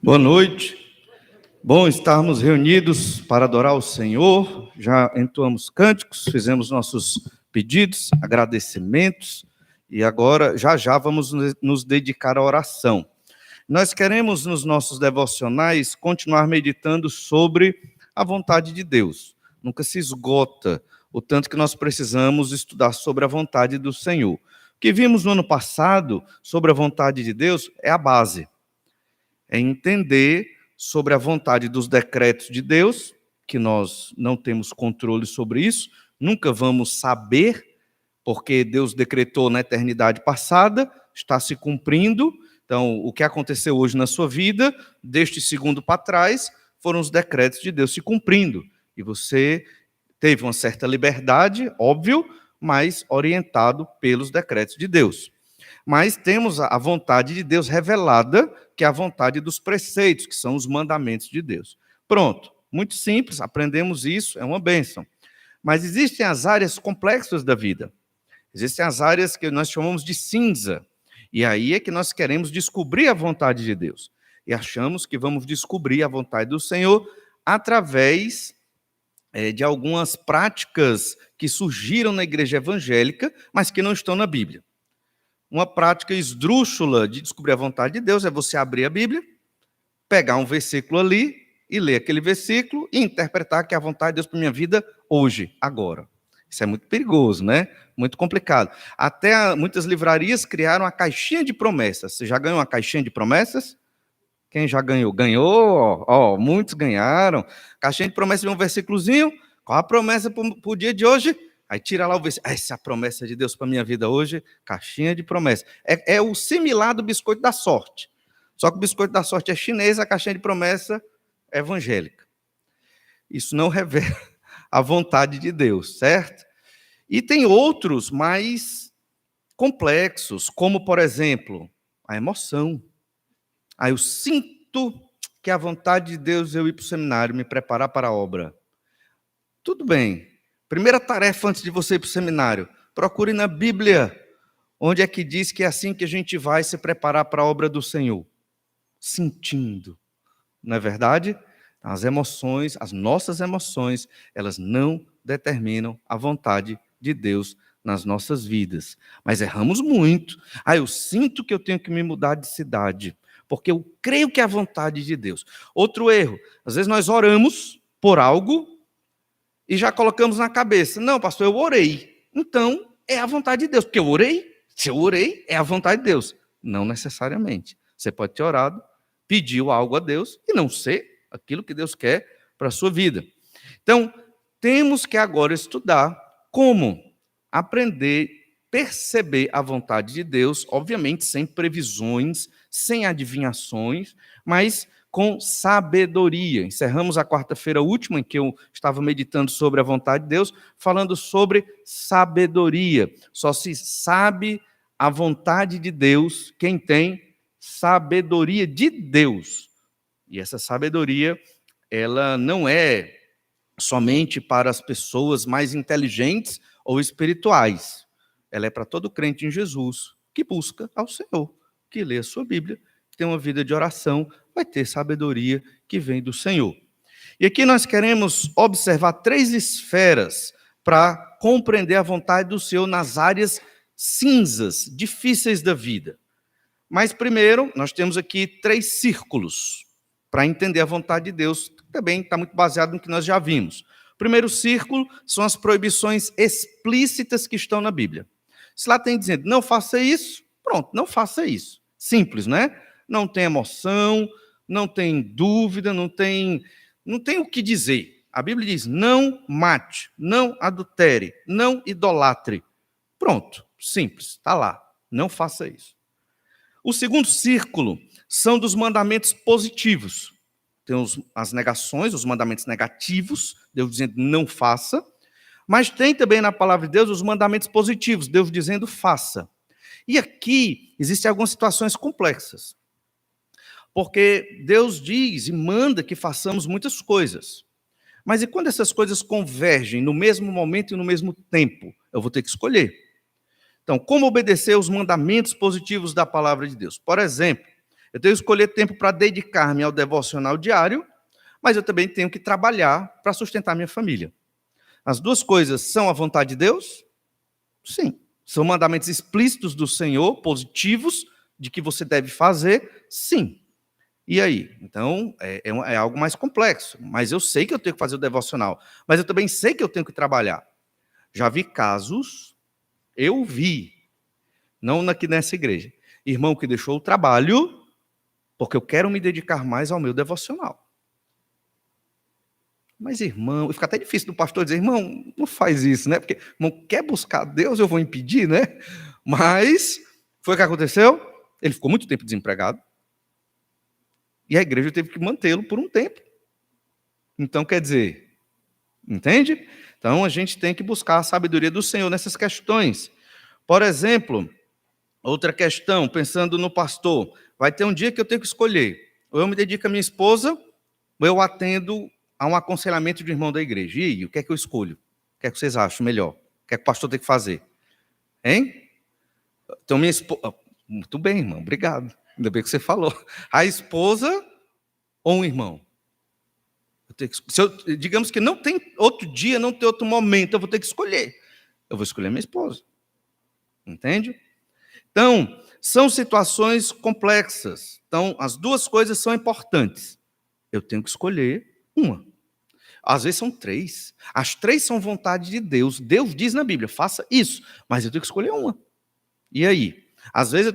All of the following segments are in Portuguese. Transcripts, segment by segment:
Boa noite. Bom estarmos reunidos para adorar o Senhor. Já entoamos cânticos, fizemos nossos pedidos, agradecimentos e agora já vamos nos dedicar à oração. Nós queremos nos nossos devocionais continuar meditando sobre a vontade de Deus. Nunca se esgota o tanto que nós precisamos estudar sobre a vontade do Senhor. O que vimos no ano passado sobre a vontade de Deus é a base. É entender sobre a vontade dos decretos de Deus, que nós não temos controle sobre isso, nunca vamos saber, porque Deus decretou na eternidade passada, está se cumprindo. Então, o que aconteceu hoje na sua vida, deste segundo para trás, foram os decretos de Deus se cumprindo. E você teve uma certa liberdade, óbvio, mas orientado pelos decretos de Deus. Mas temos a vontade de Deus revelada, que é a vontade dos preceitos, que são os mandamentos de Deus. Pronto, muito simples, aprendemos isso, é uma bênção. Mas existem as áreas complexas da vida. Existem as áreas que nós chamamos de cinza. E aí é que nós queremos descobrir a vontade de Deus. E achamos que vamos descobrir a vontade do Senhor através de algumas práticas que surgiram na igreja evangélica, mas que não estão na Bíblia. Uma prática esdrúxula de descobrir a vontade de Deus é você abrir a Bíblia, pegar um versículo ali e ler aquele versículo e interpretar que é a vontade de Deus para a minha vida hoje, agora. Isso é muito perigoso, né? Muito complicado. Até muitas livrarias criaram a caixinha de promessas. Você já ganhou uma caixinha de promessas? Quem já ganhou? Ganhou, muitos ganharam. Caixinha de promessas de um versículozinho. Qual a promessa para o dia de hoje? Aí tira lá o versículo. Essa é a promessa de Deus para a minha vida hoje. Caixinha de promessa. É o similar do biscoito da sorte. Só que o biscoito da sorte é chinês, a caixinha de promessa é evangélica. Isso não revela a vontade de Deus, certo? E tem outros mais complexos, como, por exemplo, a emoção. Eu sinto que a vontade de Deus é eu ir para o seminário, me preparar para a obra. Tudo bem. Primeira tarefa antes de você ir para o seminário, procure na Bíblia, onde é que diz que é assim que a gente vai se preparar para a obra do Senhor. Sentindo. Não é verdade? As emoções, as nossas emoções, elas não determinam a vontade de Deus nas nossas vidas. Mas erramos muito. Eu sinto que eu tenho que me mudar de cidade, porque eu creio que é a vontade de Deus. Outro erro, às vezes nós oramos por algo e já colocamos na cabeça, não, pastor, eu orei, então é a vontade de Deus, porque eu orei, se eu orei, é a vontade de Deus. Não necessariamente. Você pode ter orado, pediu algo a Deus e não ser aquilo que Deus quer para a sua vida. Então, temos que agora estudar como aprender, perceber a vontade de Deus, obviamente sem previsões, sem adivinhações, mas com sabedoria. Encerramos a quarta-feira última, em que eu estava meditando sobre a vontade de Deus, falando sobre sabedoria. Só se sabe a vontade de Deus quem tem sabedoria de Deus. E essa sabedoria, ela não é somente para as pessoas mais inteligentes ou espirituais. Ela é para todo crente em Jesus que busca ao Senhor, que lê a sua Bíblia, que tem uma vida de oração, vai ter sabedoria que vem do Senhor. E aqui nós queremos observar 3 esferas para compreender a vontade do Senhor nas áreas cinzas, difíceis da vida. Mas primeiro, nós temos aqui 3 círculos para entender a vontade de Deus, que também está muito baseado no que nós já vimos. O primeiro círculo são as proibições explícitas que estão na Bíblia. Se lá tem dizendo, não faça isso, pronto, não faça isso. Simples, né? Não tem emoção, não tem dúvida, não tem o que dizer. A Bíblia diz, não mate, não adultere, não idolatre. Pronto, simples, está lá, não faça isso. O segundo círculo são dos mandamentos positivos. Tem as negações, os mandamentos negativos, Deus dizendo não faça, mas tem também na palavra de Deus os mandamentos positivos, Deus dizendo faça. E aqui existem algumas situações complexas, porque Deus diz e manda que façamos muitas coisas, mas e quando essas coisas convergem no mesmo momento e no mesmo tempo? Eu vou ter que escolher. Então, como obedecer os mandamentos positivos da palavra de Deus? Por exemplo, Eu tenho que escolher tempo para dedicar-me ao devocional diário, mas eu também tenho que trabalhar para sustentar minha família. As duas coisas são a vontade de Deus? Sim. São mandamentos explícitos do Senhor, positivos, de que você deve fazer? Sim. E aí? Então, é algo mais complexo. Mas eu sei que eu tenho que fazer o devocional. Mas eu também sei que eu tenho que trabalhar. Já vi casos, eu vi, não aqui nessa igreja, irmão que deixou o trabalho porque eu quero me dedicar mais ao meu devocional. Mas, irmão, fica até difícil do pastor dizer, irmão, não faz isso, né? Porque, irmão, quer buscar Deus, eu vou impedir, né? Mas, foi o que aconteceu? Ele ficou muito tempo desempregado. E a igreja teve que mantê-lo por um tempo. Então, quer dizer, entende? Então, a gente tem que buscar a sabedoria do Senhor nessas questões. Por exemplo, outra questão, pensando no pastor, vai ter um dia que eu tenho que escolher. Ou eu me dedico à minha esposa, ou eu atendo a um aconselhamento de um irmão da igreja. E aí, o que é que eu escolho? O que é que vocês acham melhor? O que é que o pastor tem que fazer? Hein? Então, minha esposa... Muito bem, irmão, obrigado. Ainda bem que você falou. A esposa ou um irmão? Digamos que não tem outro dia, não tem outro momento, eu vou ter que escolher. Eu vou escolher minha esposa. Entende? Então, são situações complexas. Então, as duas coisas são importantes. Eu tenho que escolher uma. Às vezes são três. As três são vontade de Deus. Deus diz na Bíblia, faça isso. Mas eu tenho que escolher uma. E aí? Às vezes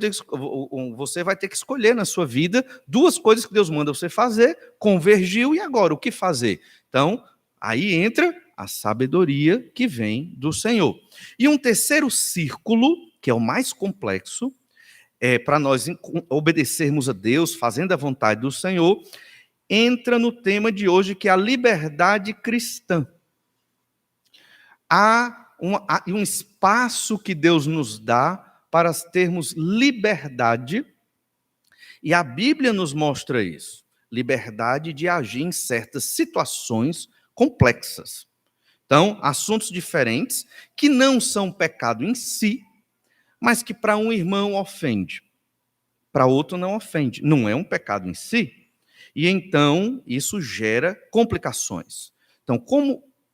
você vai ter que escolher na sua vida duas coisas que Deus manda você fazer, convergiu, e agora o que fazer? Então, aí entra a sabedoria que vem do Senhor. E um terceiro círculo, que é o mais complexo, para nós obedecermos a Deus, fazendo a vontade do Senhor, entra no tema de hoje, que é a liberdade cristã. Há um espaço que Deus nos dá para termos liberdade, e a Bíblia nos mostra isso. Liberdade de agir em certas situações complexas. Então, assuntos diferentes, que não são pecado em si, mas que para um irmão ofende. Para outro não ofende. Não é um pecado em si. E então, isso gera complicações. Então,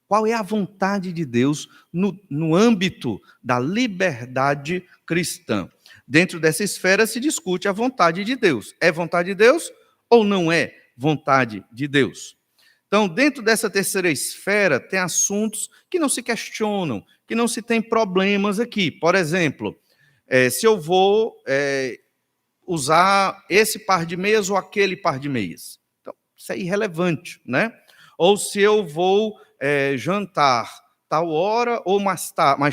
qual é a vontade de Deus no âmbito da liberdade cristã? Dentro dessa esfera se discute a vontade de Deus. É vontade de Deus ou não é vontade de Deus? Então, dentro dessa terceira esfera, tem assuntos que não se questionam, que não se tem problemas aqui. Por exemplo, se eu vou usar esse par de meias ou aquele par de meias. Então, isso é irrelevante, né? Ou se eu vou jantar tal hora ou mais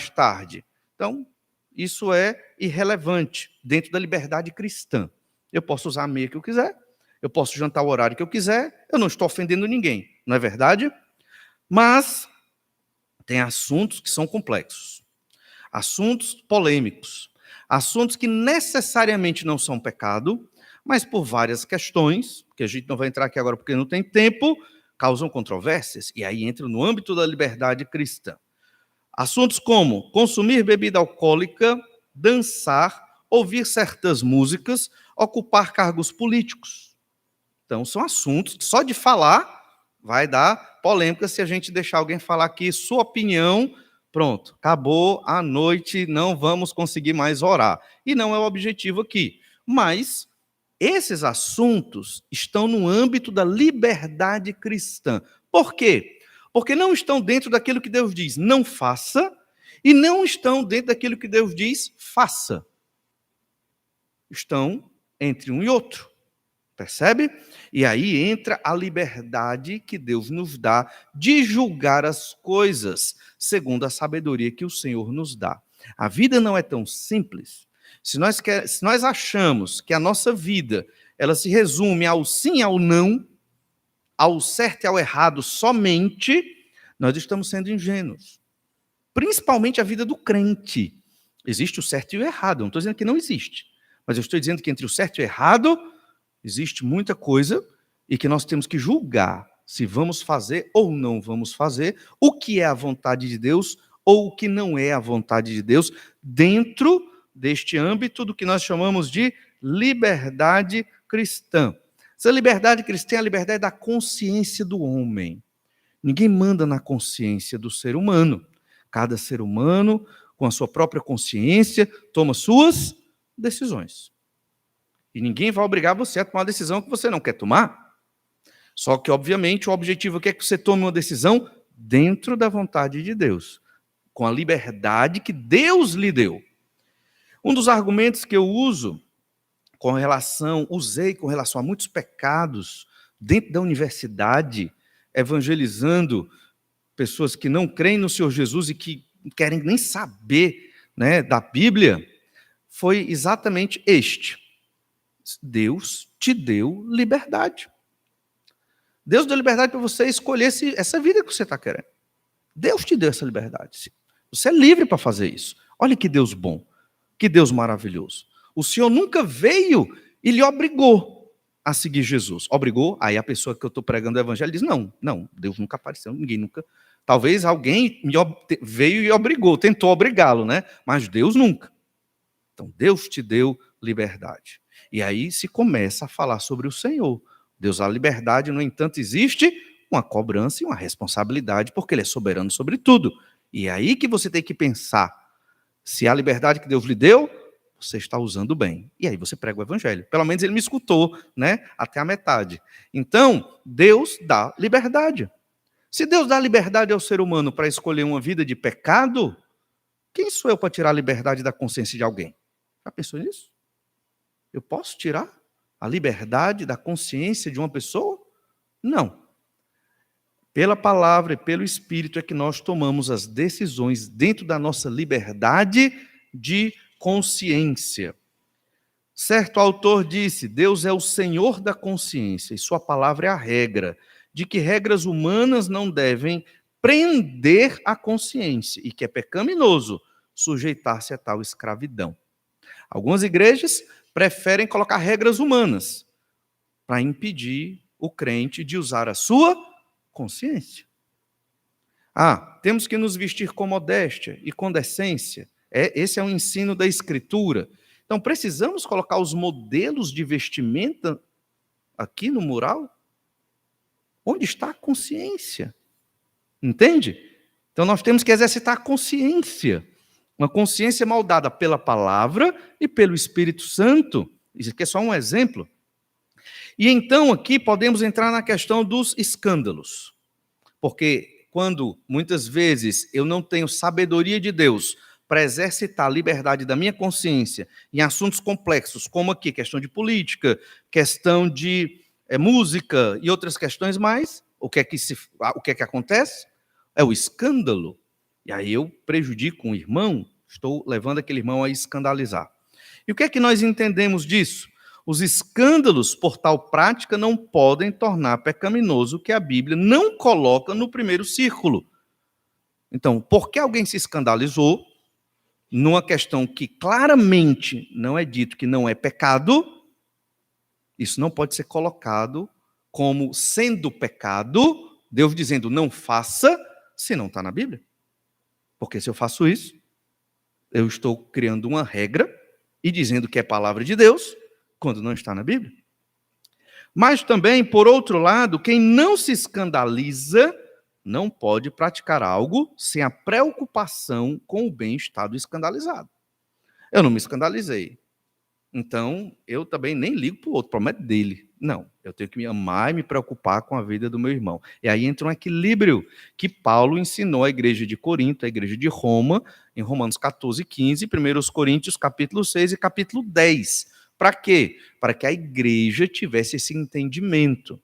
tarde. Então, isso é irrelevante dentro da liberdade cristã. Eu posso usar a meia que eu quiser, eu posso jantar o horário que eu quiser, eu não estou ofendendo ninguém, não é verdade? Mas tem assuntos que são complexos, assuntos polêmicos, assuntos que necessariamente não são pecado, mas por várias questões, que a gente não vai entrar aqui agora porque não tem tempo, causam controvérsias, e aí entra no âmbito da liberdade cristã. Assuntos como consumir bebida alcoólica, dançar, ouvir certas músicas, ocupar cargos políticos. Então, são assuntos que só de falar vai dar polêmica se a gente deixar alguém falar aqui sua opinião, pronto, acabou a noite, não vamos conseguir mais orar. E não é o objetivo aqui. Mas esses assuntos estão no âmbito da liberdade cristã. Por quê? Porque não estão dentro daquilo que Deus diz, não faça, e não estão dentro daquilo que Deus diz, faça. Estão entre um e outro. Percebe? E aí entra a liberdade que Deus nos dá de julgar as coisas, segundo a sabedoria que o Senhor nos dá. A vida não é tão simples. Se nós achamos que a nossa vida ela se resume ao sim e ao não, ao certo e ao errado somente, nós estamos sendo ingênuos. Principalmente a vida do crente. Existe o certo e o errado. Eu não estou dizendo que não existe. Mas eu estou dizendo que entre o certo e o errado existe muita coisa e que nós temos que julgar se vamos fazer ou não vamos fazer, o que é a vontade de Deus ou o que não é a vontade de Deus, dentro deste âmbito do que nós chamamos de liberdade cristã. Essa liberdade cristã é a liberdade da consciência do homem. Ninguém manda na consciência do ser humano. Cada ser humano, com a sua própria consciência, toma suas decisões. E ninguém vai obrigar você a tomar uma decisão que você não quer tomar. Só que, obviamente, o objetivo é que você tome uma decisão dentro da vontade de Deus, com a liberdade que Deus lhe deu. Um dos argumentos que eu usei com relação a muitos pecados dentro da universidade, evangelizando pessoas que não creem no Senhor Jesus e que não querem nem saber, né, da Bíblia, foi exatamente este. Deus te deu liberdade. Deus deu liberdade para você escolher essa vida que você está querendo. Deus te deu essa liberdade. Você é livre para fazer isso. Olha que Deus bom, que Deus maravilhoso. O Senhor nunca veio e lhe obrigou a seguir Jesus. Obrigou? Aí a pessoa que eu estou pregando o evangelho diz, não, Deus nunca apareceu, ninguém nunca. Talvez alguém veio e obrigou, tentou obrigá-lo, né? Mas Deus nunca. Então Deus te deu liberdade. E aí se começa a falar sobre o Senhor. Deus dá liberdade, no entanto, existe uma cobrança e uma responsabilidade, porque Ele é soberano sobre tudo. E é aí que você tem que pensar, se a liberdade que Deus lhe deu, você está usando bem. E aí você prega o evangelho. Pelo menos ele me escutou, né, até a metade. Então, Deus dá liberdade. Se Deus dá liberdade ao ser humano para escolher uma vida de pecado, quem sou eu para tirar a liberdade da consciência de alguém? Já pensou nisso? Eu posso tirar a liberdade da consciência de uma pessoa? Não. Pela palavra e pelo Espírito é que nós tomamos as decisões dentro da nossa liberdade de consciência. Certo autor disse, Deus é o Senhor da consciência e sua palavra é a regra, de que regras humanas não devem prender a consciência e que é pecaminoso sujeitar-se a tal escravidão. Algumas igrejas preferem colocar regras humanas para impedir o crente de usar a sua consciência. Temos que nos vestir com modéstia e com decência. Esse é o ensino da Escritura. Então, precisamos colocar os modelos de vestimenta aqui no mural? Onde está a consciência? Entende? Então, nós temos que exercitar a consciência. Uma consciência moldada pela palavra e pelo Espírito Santo. Isso aqui é só um exemplo. E então, aqui podemos entrar na questão dos escândalos. Porque quando, muitas vezes, eu não tenho sabedoria de Deus para exercitar a liberdade da minha consciência em assuntos complexos, como aqui, questão de política, questão de música e outras questões mais, o que é que acontece? É o escândalo. E aí eu prejudico um irmão, estou levando aquele irmão a escandalizar. E o que é que nós entendemos disso? Os escândalos por tal prática não podem tornar pecaminoso o que a Bíblia não coloca no primeiro círculo. Então, porque alguém se escandalizou, numa questão que claramente não é dito que não é pecado, isso não pode ser colocado como sendo pecado, Deus dizendo não faça, se não está na Bíblia. Porque se eu faço isso, eu estou criando uma regra e dizendo que é palavra de Deus, quando não está na Bíblia. Mas também, por outro lado, quem não se escandaliza não pode praticar algo sem a preocupação com o bem-estar do escandalizado. Eu não me escandalizei. Então, eu também nem ligo para o outro, o problema é dele. Não, eu tenho que me amar e me preocupar com a vida do meu irmão. E aí entra um equilíbrio que Paulo ensinou à igreja de Corinto, à igreja de Roma, em Romanos 14, 15, 1 Coríntios capítulo 6 e capítulo 10. Para quê? Para que a igreja tivesse esse entendimento.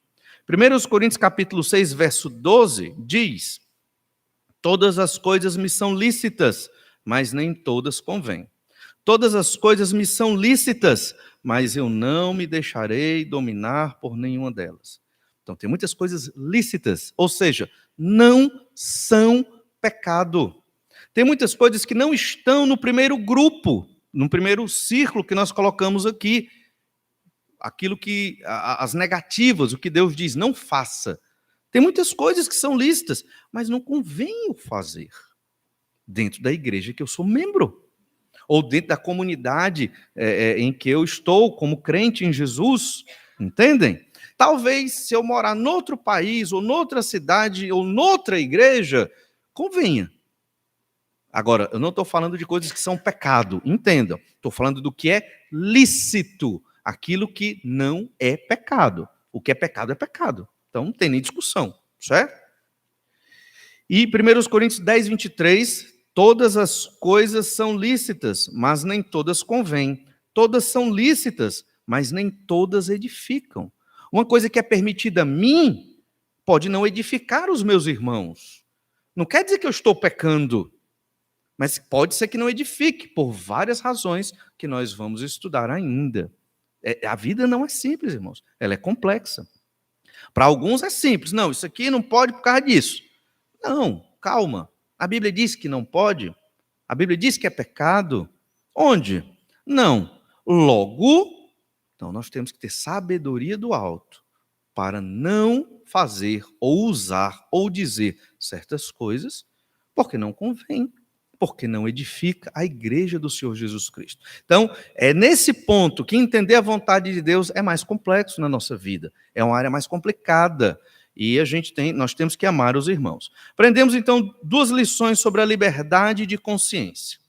1 Coríntios capítulo 6, verso 12, diz: todas as coisas me são lícitas, mas nem todas convêm. Todas as coisas me são lícitas, mas eu não me deixarei dominar por nenhuma delas. Então, tem muitas coisas lícitas, ou seja, não são pecado. Tem muitas coisas que não estão no primeiro grupo, no primeiro círculo que nós colocamos aqui. Aquilo que, as negativas, o que Deus diz, não faça. Tem muitas coisas que são lícitas, mas não convém eu fazer dentro da igreja que eu sou membro. ou dentro da comunidade em que eu estou como crente em Jesus, entendem? Talvez se eu morar noutro país, ou noutra cidade, ou noutra igreja, convenha. Agora, eu não estou falando de coisas que são pecado, entendam. Estou falando do que é lícito, aquilo que não é pecado. O que é pecado. Então, não tem nem discussão, certo? E 1 Coríntios 10, 23, todas as coisas são lícitas, mas nem todas convêm. Todas são lícitas, mas nem todas edificam. Uma coisa que é permitida a mim, pode não edificar os meus irmãos. Não quer dizer que eu estou pecando, mas pode ser que não edifique, por várias razões que nós vamos estudar ainda. A vida não é simples, irmãos, ela é complexa. Para alguns é simples, não, isso aqui não pode por causa disso. Não, calma. A Bíblia diz que não pode? A Bíblia diz que é pecado? Onde? Não. Logo, então nós temos que ter sabedoria do alto para não fazer ou usar ou dizer certas coisas, porque não convém, porque não edifica a igreja do Senhor Jesus Cristo. Então, é nesse ponto que entender a vontade de Deus é mais complexo na nossa vida, é uma área mais complicada. E nós temos que amar os irmãos. Aprendemos, então, 2 lições sobre a liberdade de consciência.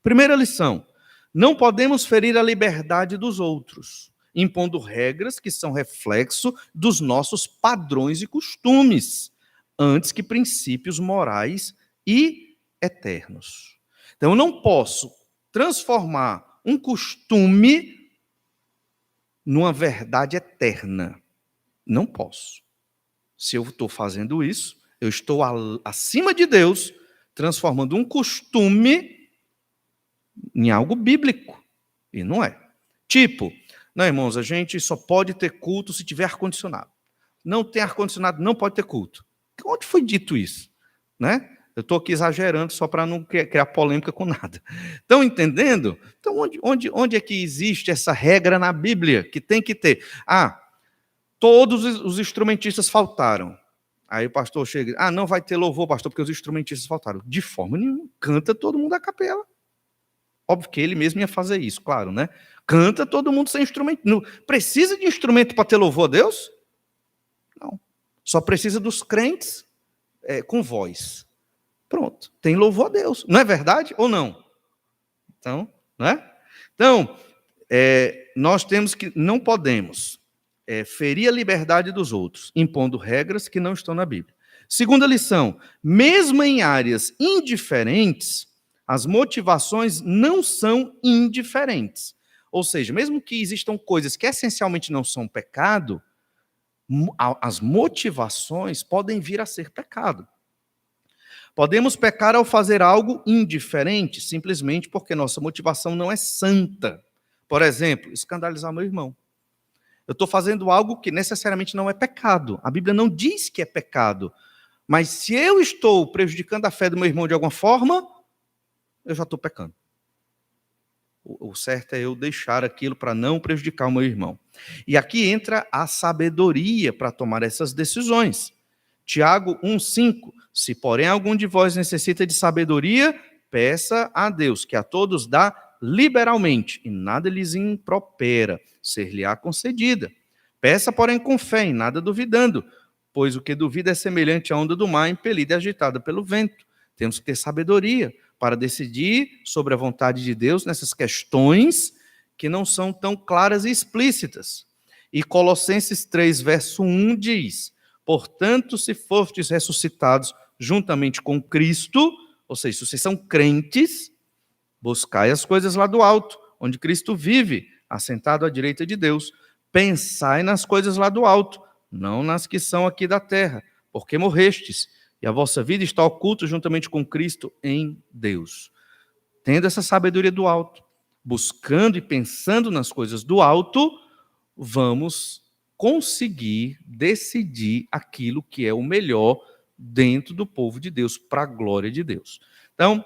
Primeira lição, não podemos ferir a liberdade dos outros, impondo regras que são reflexo dos nossos padrões e costumes, antes que princípios morais e eternos. Então, eu não posso transformar um costume numa verdade eterna. Não posso. Se eu estou fazendo isso, eu estou acima de Deus, transformando um costume em algo bíblico. E não é. Tipo, não, irmãos, a gente só pode ter culto se tiver ar-condicionado. Não tem ar-condicionado, não pode ter culto. Onde foi dito isso? Né? Eu estou aqui exagerando só para não criar polêmica com nada. Estão entendendo? Então, onde é que existe essa regra na Bíblia que tem que ter? Todos os instrumentistas faltaram. Aí o pastor chega, não vai ter louvor, pastor, porque os instrumentistas faltaram. De forma nenhuma, canta todo mundo a capela. Óbvio que ele mesmo ia fazer isso, claro, né? Canta todo mundo sem instrumento. Não precisa de instrumento para ter louvor a Deus? Não. Só precisa dos crentes com voz. Pronto, tem louvor a Deus. Não é verdade ou não? Então, né? Então, nós não podemos ferir a liberdade dos outros, impondo regras que não estão na Bíblia. Segunda lição, mesmo em áreas indiferentes, as motivações não são indiferentes. Ou seja, mesmo que existam coisas que essencialmente não são pecado, as motivações podem vir a ser pecado. Podemos pecar ao fazer algo indiferente, simplesmente porque nossa motivação não é santa. Por exemplo, escandalizar meu irmão. Eu estou fazendo algo que necessariamente não é pecado. A Bíblia não diz que é pecado. Mas se eu estou prejudicando a fé do meu irmão de alguma forma, eu já estou pecando. O certo é eu deixar aquilo para não prejudicar o meu irmão. E aqui entra a sabedoria para tomar essas decisões. Tiago 1,5. Se, porém, algum de vós necessita de sabedoria, peça a Deus, que a todos dá liberalmente, e nada lhes impropera, ser-lhe-á concedida. Peça, porém, com fé, em nada duvidando, pois o que duvida é semelhante à onda do mar, impelida e agitada pelo vento. Temos que ter sabedoria para decidir sobre a vontade de Deus nessas questões que não são tão claras e explícitas. E Colossenses 3, verso 1 diz: portanto, se fostes ressuscitados juntamente com Cristo, ou seja, se vocês são crentes, buscai as coisas lá do alto, onde Cristo vive, assentado à direita de Deus. Pensai nas coisas lá do alto, não nas que são aqui da terra, porque morrestes, e a vossa vida está oculta juntamente com Cristo em Deus. Tendo essa sabedoria do alto, buscando e pensando nas coisas do alto, vamos conseguir decidir aquilo que é o melhor dentro do povo de Deus, para a glória de Deus. Então,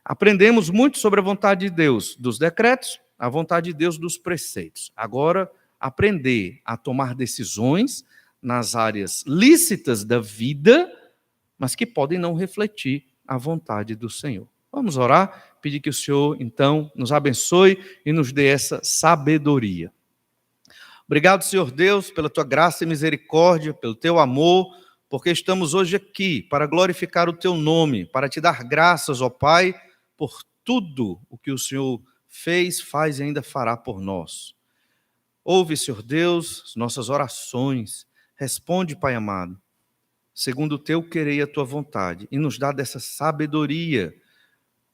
aprendemos muito sobre a vontade de Deus dos decretos, a vontade de Deus dos preceitos. Agora, aprender a tomar decisões nas áreas lícitas da vida, mas que podem não refletir a vontade do Senhor. Vamos orar? pedir que o Senhor, então, nos abençoe e nos dê essa sabedoria. Obrigado, Senhor Deus, pela tua graça e misericórdia, pelo teu amor, porque estamos hoje aqui para glorificar o teu nome, para te dar graças, ó Pai, por tudo o que o Senhor fez, faz e ainda fará por nós. Ouve, Senhor Deus, as nossas orações, responde, Pai amado, segundo o teu querer e a tua vontade, e nos dá dessa sabedoria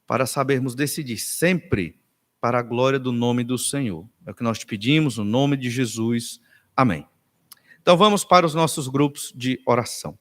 para sabermos decidir sempre para a glória do nome do Senhor. É o que nós te pedimos, no nome de Jesus. Amém. Então vamos para os nossos grupos de oração.